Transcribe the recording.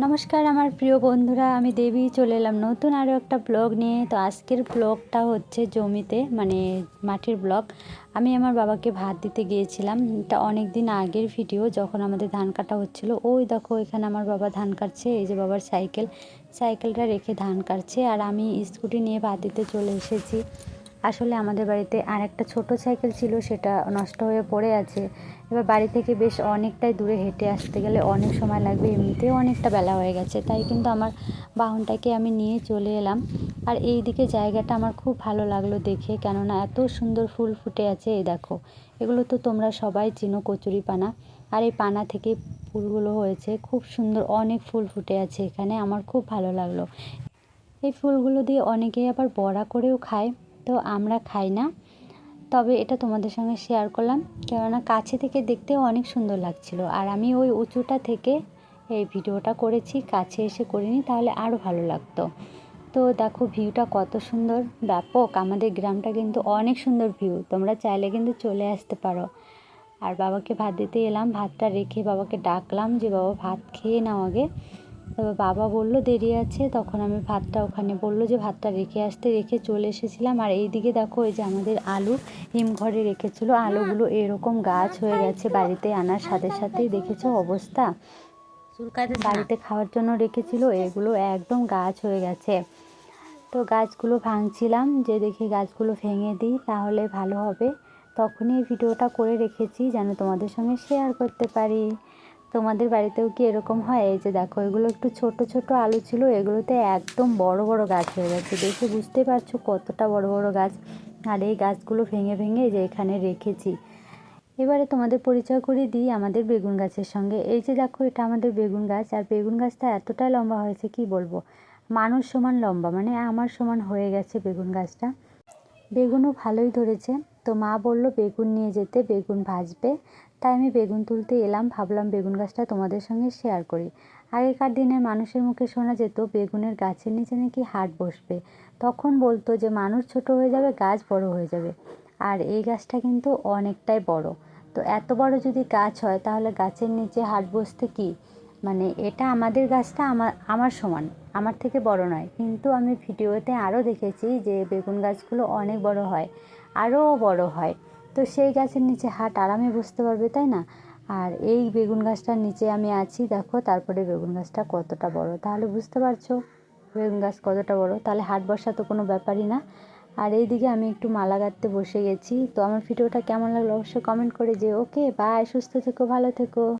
নমস্কার আমার প্রিয় বন্ধুরা, আমি দেবী চলে এলাম নতুন আরও একটা ব্লগ নিয়ে। তো আজকের ব্লগটা হচ্ছে জমিতে, মানে মাটির ব্লগ। আমি আমার বাবাকে ভাত দিতে গিয়েছিলাম। এটা অনেক দিন আগের ভিডিও, যখন আমাদের ধান কাটা হচ্ছিল। ওই দেখো এখানে আমার বাবা ধান কাটছে, এই যে বাবার সাইকেলটা রেখে ধান কাটছে, আর আমি স্কুটি নিয়ে ভাত দিতে চলে এসেছি। আসলে আমাদের বাড়িতে আর একটা ছোটো সাইকেল ছিল, সেটা নষ্ট হয়ে পড়ে আছে। এবার বাড়ি থেকে বেশ অনেকটাই দূরে হেঁটে আসতে গেলে অনেক সময় লাগবে, এমনিতেও অনেকটা বেলা হয়ে গেছে, তাই কিন্তু আমার বাহনটাকে আমি নিয়ে চলে এলাম। আর এই দিকে জায়গাটা আমার খুব ভালো লাগলো দেখে, কেননা এত সুন্দর ফুল ফুটে আছে। এই দেখো, এগুলো তো তোমরা সবাই চিনো, কচুরি পানা। আর এই পানা থেকে ফুলগুলো হয়েছে খুব সুন্দর, অনেক ফুল ফুটে আছে এখানে। আমার খুব ভালো লাগলো। এই ফুলগুলো দিয়ে অনেকেই আবার বড়া করেও খায়, তো আমরা খাই না। তবে এটা তোমাদের সঙ্গে শেয়ার করলাম, কেননা কাছে থেকে দেখতেও অনেক সুন্দর লাগছিল। আর আমি ওই উঁচুটা থেকে এই ভিডিওটা করেছি, কাছে এসে করিনি, তাহলে আরও ভালো লাগতো। তো দেখো ভিউটা কত সুন্দর, ব্যাপক। আমাদের গ্রামটা কিন্তু অনেক সুন্দর ভিউ, তোমরা চাইলে কিন্তু চলে আসতে পারো। আর বাবাকে ভাত দিতে এলাম, ভাতটা রেখে বাবাকে ডাকলাম যে বাবা ভাত খেয়ে নাও আগে। তবে বাবা বলল দেরি আছে, তখন আমি ভাতটা ওখানে বললো যে ভাতটা রেখে চলে এসেছিলাম। আর এই দিকে দেখো, এই যে আমাদের আলু হিমঘরে রেখেছিল, আলুগুলো এরকম গাছ হয়ে গেছে। বাড়িতে আনার সাথে সাথেই দেখেছো অবস্থা, বাড়িতে খাওয়ার জন্য রেখেছিল, এগুলো একদম গাছ হয়ে গেছে। তো গাছগুলো ভাঙছিলাম, যে দেখি গাছগুলো ভেঙে দিই তাহলে ভালো হবে। তখনই ভিডিওটা করে রেখেছি যেন তোমাদের সঙ্গে শেয়ার করতে পারি। তোমাদের বাড়িতেও কি এরকম হয়? এই যে দেখো, এগুলো একটু ছোট ছোট আলু ছিল, এগুলোতে একদম বড় বড় গাছ হয়ে গেছে। দেখে বুঝতে পারছো কতটা বড় বড় গাছ। আর এই গাছগুলো ভেঙে ভেঙে যে এখানে রেখেছি। এবারে তোমাদের পরিচয় করিয়ে দিই আমাদের বেগুন গাছের সঙ্গে। এই যে দেখো, এটা আমাদের বেগুন গাছ। আর বেগুন গাছটা এতটাই লম্বা হয়েছে কি বলবো, মানুষ সমান লম্বা, মানে আমার সমান হয়ে গেছে বেগুন গাছটা। বেগুনও ভালোই ধরেছে। তো মা বলল বেগুন নিয়ে যেতে, বেগুন ভাজবে। তাই আমি বেগুন তুলতে এলাম, ভাবলাম বেগুন গাছটা তোমাদের সঙ্গে শেয়ার করি। আগেকার দিনে মানুষের মুখে শোনা যেত বেগুনের গাছের নিচে নাকি হাট বসবে। তখন বলতো যে মানুষ ছোট হয়ে যাবে, গাছ বড় হয়ে যাবে। আর এই গাছটা কিন্তু অনেকটাই বড়। তো এত বড় যদি গাছ হয়, তাহলে গাছের নিচে হাট বসতে কি, মানে এটা আমাদের গাছটা আমার আমার সমান, আমার থেকে বড় নয়। কিন্তু আমি ভিডিওতে আরও দেখেছি যে বেগুন গাছগুলো অনেক বড় হয়, আরও বড় হয়। তো সেই গাছের নিচে হাট আরামে বসতে পারবে, তাই না? আর এই বেগুন গাছটার নিচে আমি আছি, দেখো। তারপরে বেগুন গাছটা কতটা বড়, তাহলে বুঝতে পারছো বেগুন গাছ কতটা বড়। তাহলে হাট বসা তো কোনো ব্যাপারই না। আর এইদিকে আমি একটু মালা গাঁথতে বসে গেছি। তো আমার ভিডিওটা কেমন লাগলো অবশ্যই কমেন্ট করে যে। ওকে বাই, সুস্থ থেকো, ভালো থেকো।